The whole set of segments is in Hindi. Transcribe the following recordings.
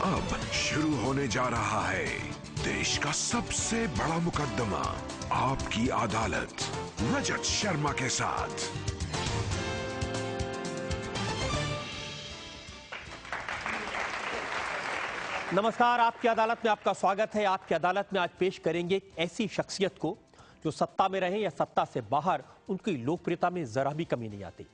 अब शुरू होने जा रहा है देश का सबसे बड़ा मुकदमा, आपकी अदालत, रजत शर्मा के साथ। नमस्कार, आपकी अदालत में आपका स्वागत है। आपकी अदालत में आज पेश करेंगे एक ऐसी शख्सियत को जो सत्ता में रहे या सत्ता से बाहर, उनकी लोकप्रियता में जरा भी कमी नहीं आती।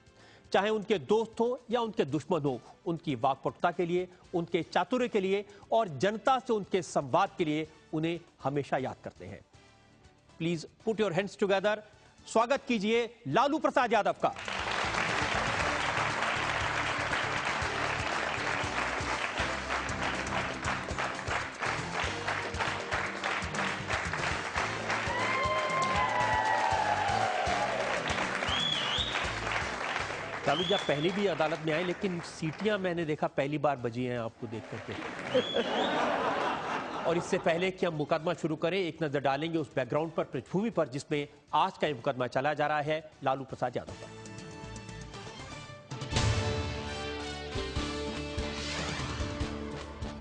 चाहे उनके दोस्त हो या उनके दुश्मन हो, उनकी वाक्पटुता के लिए, उनके चातुर्य के लिए और जनता से उनके संवाद के लिए उन्हें हमेशा याद करते हैं। Please put your hands together. स्वागत कीजिए लालू प्रसाद यादव का। लालू जी, आप पहले भी अदालत में आए, लेकिन सीटियां मैंने देखा पहली बार बजी हैं आपको देख करके। और इससे पहले कि हम मुकदमा शुरू करें, एक नजर डालेंगे उस बैकग्राउंड पर, पृष्ठभूमि पर, जिसमें आज का ये मुकदमा चला जा रहा है लालू प्रसाद यादव पर।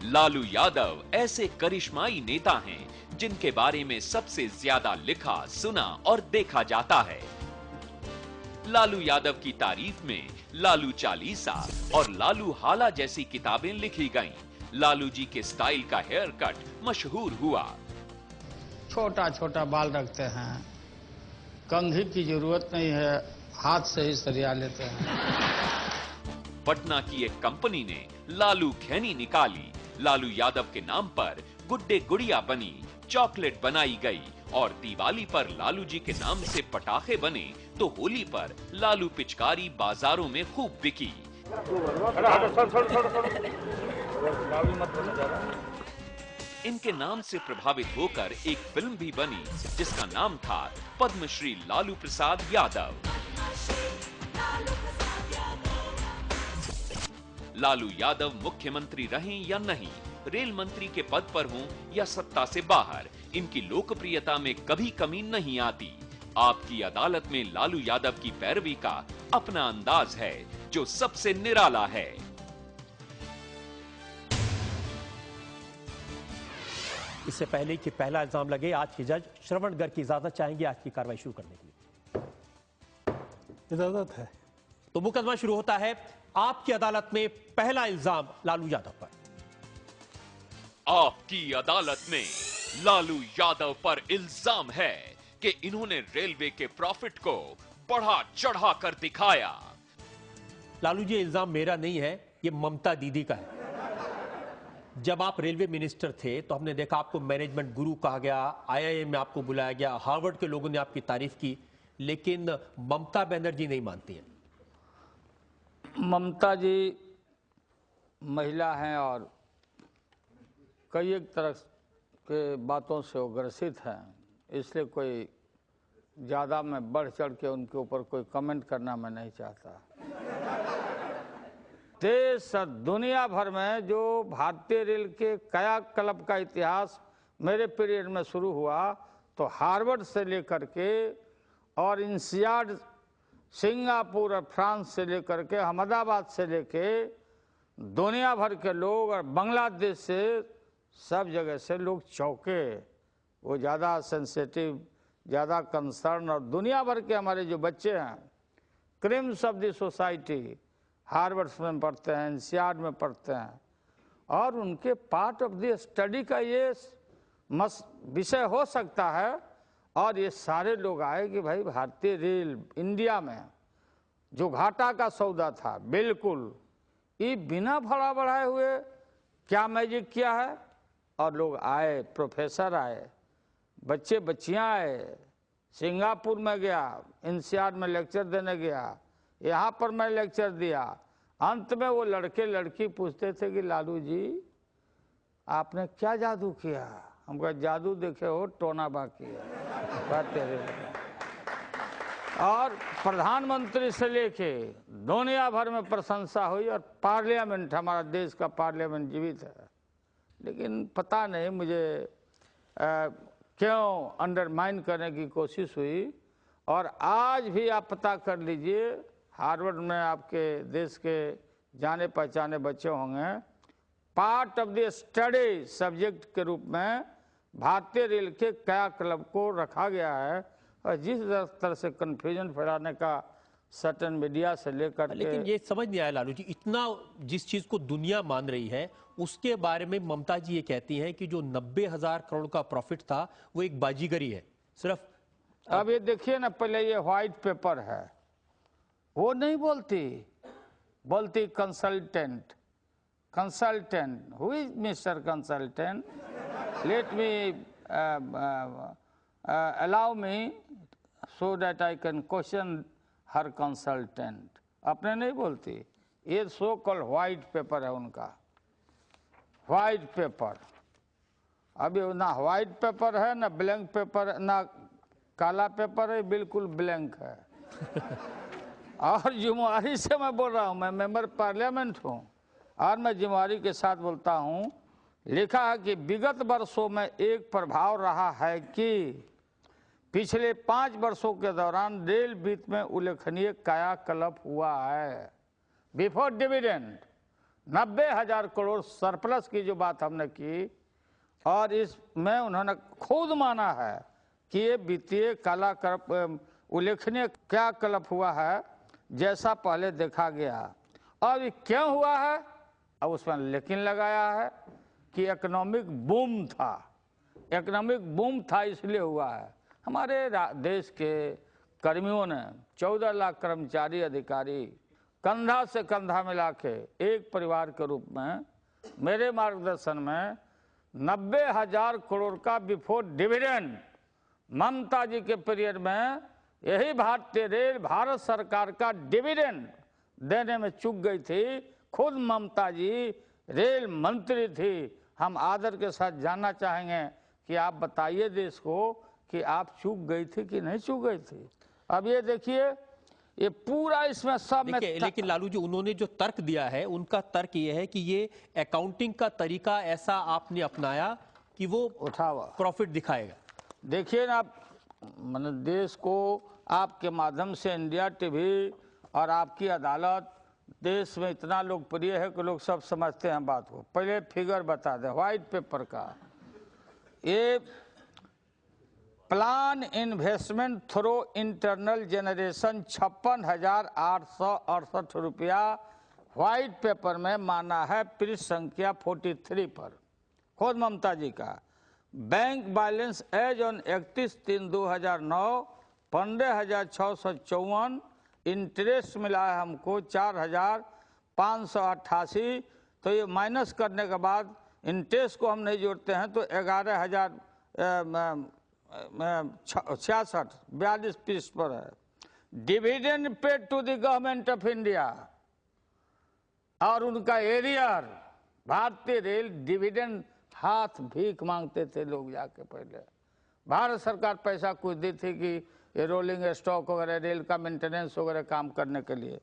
लालू यादव ऐसे करिश्माई नेता हैं जिनके बारे में सबसे ज्यादा लिखा, सुना और देखा जाता है। लालू यादव की तारीफ में लालू चालीसा और लालू हाला जैसी किताबें लिखी गईं। लालू जी के स्टाइल का हेयर कट मशहूर हुआ। छोटा छोटा बाल रखते हैं, कंघी की जरूरत नहीं है, हाथ से ही सरिया लेते हैं। पटना की एक कंपनी ने लालू खैनी निकाली। लालू यादव के नाम पर गुड्डे गुड़िया बनी, चॉकलेट बनाई गई और दिवाली पर लालू जी के नाम से पटाखे बने तो होली पर लालू पिचकारी बाजारों में खूब बिकी। इनके नाम से प्रभावित होकर एक फिल्म भी बनी जिसका नाम था पद्मश्री लालू प्रसाद यादव। लालू यादव मुख्यमंत्री रहें या नहीं, रेल मंत्री के पद पर हों या सत्ता से बाहर, इनकी लोकप्रियता में कभी कमी नहीं आती। आपकी अदालत में लालू यादव की पैरवी का अपना अंदाज है जो सबसे निराला है। इससे पहले कि पहला इल्जाम लगे, आज के जज श्रवण गर्ग की इजाजत चाहेंगे आज की कार्रवाई शुरू करने के लिए। इजाजत है। तो मुकदमा शुरू होता है। आपकी अदालत में पहला इल्जाम लालू यादव पर। आपकी अदालत में लालू यादव पर इल्जाम है कि इन्होंने रेलवे के प्रॉफिट को बढ़ा चढ़ा कर दिखाया। लालू जी, इल्जाम मेरा नहीं है, ये ममता दीदी का है। जब आप रेलवे मिनिस्टर थे तो हमने देखा आपको मैनेजमेंट गुरु कहा गया, आईआईएम में आपको बुलाया गया, हार्वर्ड के लोगों ने आपकी तारीफ की, लेकिन ममता बनर्जी नहीं मानती हैं। ममता जी महिला हैं और कई एक तरह के बातों से वो ग्रसित हैं, इसलिए कोई ज़्यादा मैं बढ़ चढ़ के उनके ऊपर कोई कमेंट करना मैं नहीं चाहता। देश और दुनिया भर में जो भारतीय रेल के कायाकल्प का इतिहास मेरे पीरियड में शुरू हुआ, तो हार्वर्ड से लेकर के और इंसियाड, सिंगापुर और फ्रांस से लेकर के, अहमदाबाद से लेके दुनिया भर के लोग और बांग्लादेश से, सब जगह से लोग चौंके। वो ज़्यादा सेंसिटिव, ज़्यादा कंसर्न, और दुनिया भर के हमारे जो बच्चे हैं, crimes of the society, Harvard में पढ़ते हैं, इंसियाड में पढ़ते हैं, और उनके पार्ट ऑफ द स्टडी का ये विषय हो सकता है। और ये सारे लोग आए कि भाई भारतीय रेल इंडिया में जो घाटा का सौदा था, बिल्कुल ये बिना भाड़ा बढ़ाए हुए क्या मैजिक किया है। और लोग आए, प्रोफेसर आए, बच्चे बच्चियां आए, सिंगापुर में गया, इंसियाड में लेक्चर देने गया, यहाँ पर मैं लेक्चर दिया। अंत में वो लड़के लड़की पूछते थे कि लालू जी आपने क्या जादू किया। हम कहा जादू देखे हो, टोना बाकी है तेरे। और प्रधानमंत्री से लेके दुनिया भर में प्रशंसा हुई, और पार्लियामेंट, हमारा देश का पार्लियामेंट जीवित है। लेकिन पता नहीं मुझे क्यों अंडरमाइन करने की कोशिश हुई। और आज भी आप पता कर लीजिए, हार्वर्ड में आपके देश के जाने पहचाने बच्चे होंगे, part of the study subject के रूप में भारतीय रेल के क्रियाकलाप को रखा गया है। और जिस तरह से कंफ्यूजन फैलाने का सटन मीडिया से लेकर लेकिन ये समझ नहीं आया लालू जी, इतना जिस चीज को दुनिया मान रही है उसके बारे में ममता जी ये कहती हैं कि जो 90,000 करोड़ का प्रॉफिट था वो एक बाजीगरी है सिर्फ। अब ये देखिए ना, पहले ये व्हाइट पेपर है, वो नहीं बोलती consultant. Who is mister consultant? Let me allow me so that I can question her consultant। अपने नहीं बोलती, ये सो कॉल व्हाइट पेपर है उनका, व्हाइट पेपर। अभी ना व्हाइट पेपर है ना ब्लैंक पेपर, ना काला पेपर है, बिल्कुल ब्लैंक है। और जिम्मेवारी से मैं बोल रहा हूँ, मैं मेंबर पार्लियामेंट हूँ और मैं जिम्मेवारी के साथ बोलता हूँ। लिखा है कि विगत वर्षों में एक प्रभाव रहा है कि पिछले 5 वर्षों के दौरान रेल वित्त में उल्लेखनीय कायाकल्प हुआ है। बिफोर डिविडेंड 90,000 करोड़ सरप्लस की जो बात हमने की, और इसमें उन्होंने खुद माना है कि ये वित्तीय कायाकल्प उल्लेखनीय क्रियाकल्प हुआ है जैसा पहले देखा गया। और ये क्यों हुआ है? अब उसमें लेकिन लगाया है कि इकोनॉमिक बूम था इसलिए हुआ है। हमारे देश के कर्मियों ने 14 लाख कर्मचारी अधिकारी कंधा से कंधा मिला के एक परिवार के रूप में मेरे मार्गदर्शन में 90,000 करोड़ का बिफोर डिविडेंड ममता जी के पीरियड में यही भारतीय रेल भारत सरकार का डिविडेंड देने में चूक गई थी। खुद ममता जी रेल मंत्री थी। हम आदर के साथ जानना चाहेंगे कि आप बताइए देश को कि आप चूक गई थी कि नहीं चूक गई थी। अब ये देखिए, ये पूरा इसमें सब में लेकिन लालू जी उन्होंने जो तर्क दिया है, उनका तर्क ये है कि ये अकाउंटिंग का तरीका ऐसा आपने अपनाया कि वो उठावा प्रॉफिट दिखाएगा। देखिए ना, मैंने देश को आपके माध्यम से इंडिया टीवी और आपकी अदालत देश में इतना लोकप्रिय है कि लोग सब समझते हैं बात को। पहले फिगर बता दें व्हाइट पेपर का। ये plan investment through internal generation 56,868 रुपया व्हाइट पेपर में माना है पृष्ठ संख्या 43 पर, खुद ममता जी का। Bank balance as on 31/3/2009 15,654, interest मिला है हमको 4,588। तो ये माइनस करने के बाद इंटरेस्ट को हम नहीं जोड़ते हैं तो 11,066 42 पीस पर है। Dividend paid to the government of India और उनका एरियर। भारतीय रेल डिविडेंड हाथ भीख मांगते थे लोग जाके। पहले भारत सरकार पैसा कुछ दी थी कि ये रोलिंग स्टॉक वगैरह रेल का मेंटेनेंस वगैरह काम करने के लिए।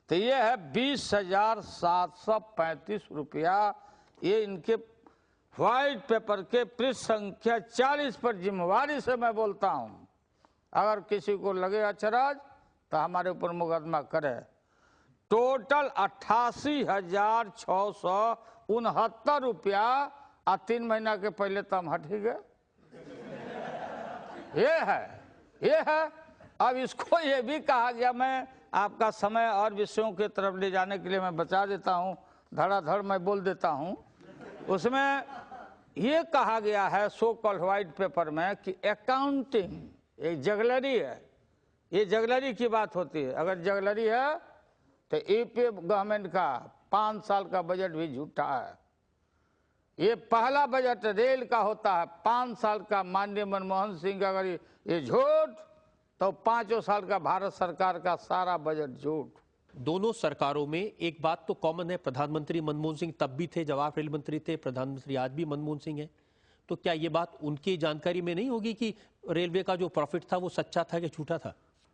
तो ये है 20,735 रुपया। ये इनके व्हाइट पेपर के पृष्ठ संख्या 40 पर जिम्मेवारी से मैं बोलता हूँ। अगर किसी को लगे अचरज तो हमारे ऊपर मुकदमा करे। टोटल 88,669 रुपया। 3 महीना के पहले तो हम हट ही गए। ये है। अब इसको ये भी कहा गया, मैं आपका समय और विषयों के तरफ ले जाने के लिए मैं बचा देता हूँ, धड़ाधड़ मैं बोल देता हूँ। उसमें ये कहा गया है सो कॉल्ड व्हाइट पेपर में कि अकाउंटिंग एक जगलरी है। ये जगलरी की बात होती है। अगर जगलरी है तो ईपीएफ गवर्नमेंट का 5 साल का बजट भी झूठा है। ये पहला बजट रेल का होता है 5 साल का। माननीय मनमोहन सिंह का अगर ये झूठ तो 5 साल का भारत सरकार का सारा बजट झूठ। दोनों सरकारों में एक बात तो कॉमन है, प्रधानमंत्री मनमोहन सिंह तब भी थे जब आप रेल मंत्री थे, प्रधानमंत्री आज भी मनमोहन सिंह है। तो क्या ये बात उनकी जानकारी में नहीं होगी कि रेलवे का जो प्रॉफिट था वो सच्चा था कि झूठा था?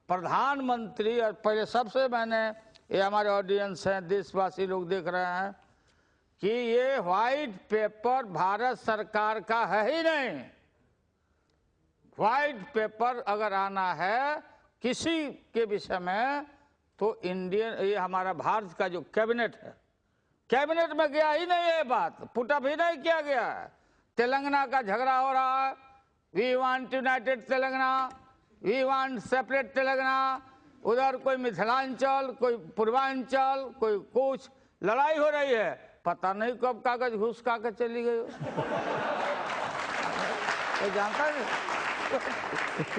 प्रधानमंत्री, और पहले सबसे मैंने, ये हमारे ऑडियंस हैं, देशवासी लोग देख रहे हैं कि ये व्हाइट पेपर भारत सरकार का है ही नहीं। व्हाइट पेपर अगर आना है किसी के विषय में तो इंडियन, ये हमारा भारत का जो कैबिनेट है कैबिनेट में गया ही नहीं, ये बात पुटअप ही नहीं किया गया है। तेलंगाना का झगड़ा हो रहा है, we want united Telangana, we want separate Telangana, उधर कोई मिथिलांचल, कोई पूर्वांचल, कोई कुछ लड़ाई हो रही है, पता नहीं कब कागज घुस के चली गई। तो जानता है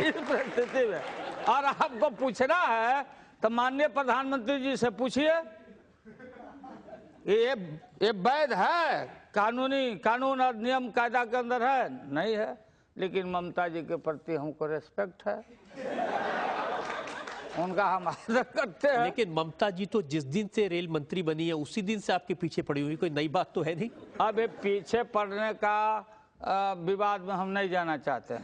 इस परिस्थिति में, और आपको पूछना है तो माननीय प्रधानमंत्री जी से पूछिए, ये वैध है, कानून और नियम कायदा के अंदर है? नहीं है। लेकिन ममता जी के प्रति हमको रेस्पेक्ट है, उनका हम आदर करते हैं। लेकिन ममता जी तो जिस दिन से रेल मंत्री बनी है उसी दिन से आपके पीछे पड़ी हुई, कोई नई बात तो है नहीं। अब ये पीछे पड़ने का विवाद में हम नहीं जाना चाहते हैं।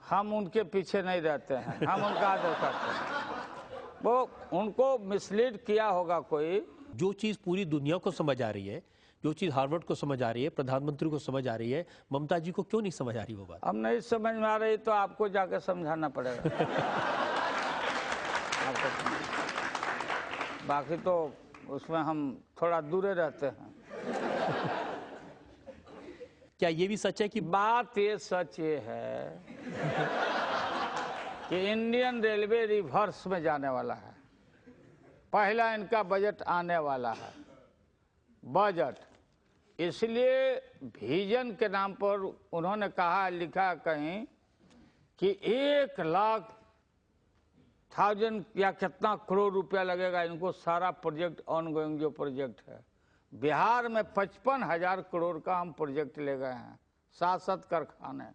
हम उनके पीछे नहीं रहते हैं, हम उनका आदर करते हैं। वो उनको मिसलीड किया होगा कोई। जो चीज पूरी दुनिया को समझ आ रही है, जो चीज हार्वर्ड को समझ आ रही है, प्रधानमंत्री को समझ आ रही है, ममता जी को क्यों नहीं समझ आ रही वो बात? अब नहीं समझ में आ रही तो आपको जाके समझाना पड़ेगा। बाकी तो उसमें हम थोड़ा दूरे रहते हैं। क्या ये भी सच है कि बात ये सच ये है कि इंडियन रेलवे रिवर्स में जाने वाला है। पहला इनका बजट आने वाला है, बजट, इसलिए विजन के नाम पर उन्होंने कहा, लिखा कहीं कि 1,00,000 या कितना करोड़ रुपया लगेगा इनको, सारा प्रोजेक्ट ऑनगोइंग जो प्रोजेक्ट है। बिहार में 55,000 करोड़ का हम प्रोजेक्ट ले गए हैं, 7 कारखाने,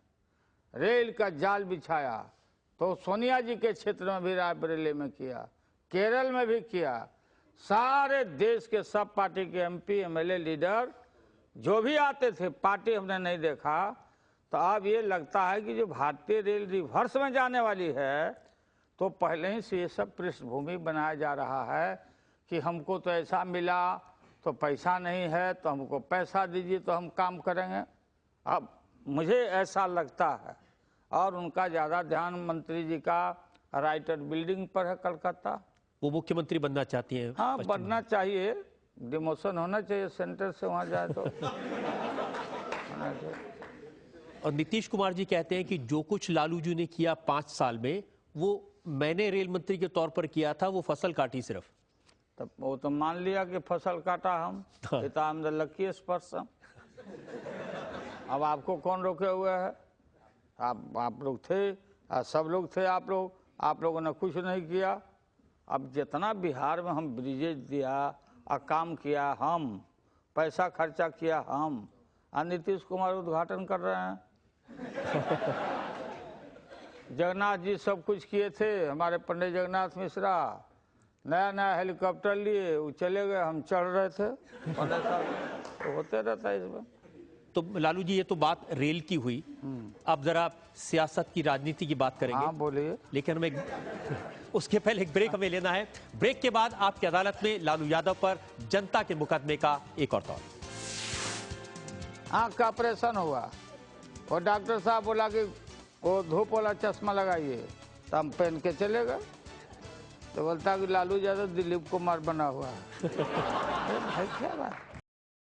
रेल का जाल बिछाया। तो सोनिया जी के क्षेत्र में भी रायबरेली में किया, केरल में भी किया। सारे देश के सब पार्टी के MP, MLA, लीडर जो भी आते थे, पार्टी हमने नहीं देखा। तो अब ये लगता है कि जो भारतीय रेल रिवर्स में जाने वाली है, तो पहले ही से ये सब पृष्ठभूमि बनाया जा रहा है कि हमको तो ऐसा मिला, तो पैसा नहीं है तो हमको पैसा दीजिए तो हम काम करेंगे। अब मुझे ऐसा लगता है, और उनका ज़्यादा ध्यान मंत्री जी का राइटर बिल्डिंग पर है कलकत्ता। वो मुख्यमंत्री बनना चाहती हैं? हाँ, बनना चाहिए, डिमोशन होना चाहिए, सेंटर से वहाँ जाए तो। और नीतीश कुमार जी कहते हैं कि जो कुछ लालू जी ने किया 5 साल में, वो मैंने रेल मंत्री के तौर पर किया था, वो फसल काटी सिर्फ। तब वो तो मान लिया कि फसल काटा हम, it I am the luckiest person. अब आपको कौन रोके हुए है? आप लोग थे, सब लोग थे, आप लोगों ने कुछ नहीं किया। अब जितना बिहार में हम ब्रिजेज दिया और काम किया, हम पैसा खर्चा किया हम, और नीतीश कुमार उद्घाटन कर रहे हैं। जगन्नाथ जी सब कुछ किए थे, हमारे पंडित जगन्नाथ मिश्रा नया हेलीकॉप्टर लिए, वो चले गए, हम चढ़ रहे थे। 15 साल तो होते रहता है इसमें। तो लालू जी, ये तो बात रेल की हुई, अब जरा सियासत की, राजनीति की बात करेंगे। हाँ, बोलिए। लेकिन हमें उसके पहले एक ब्रेक हमें लेना है। ब्रेक के बाद आपकी अदालत में लालू यादव पर जनता के मुकदमे का एक और दौर। आँख का ऑपरेशन हुआ और डॉक्टर साहब बोला कि वो धूप वाला चश्मा लगाइए, तो हम पहन के चले गए। तो बोलता कि लालू यादव दिलीप कुमार बना हुआ है। भाई क्या बात।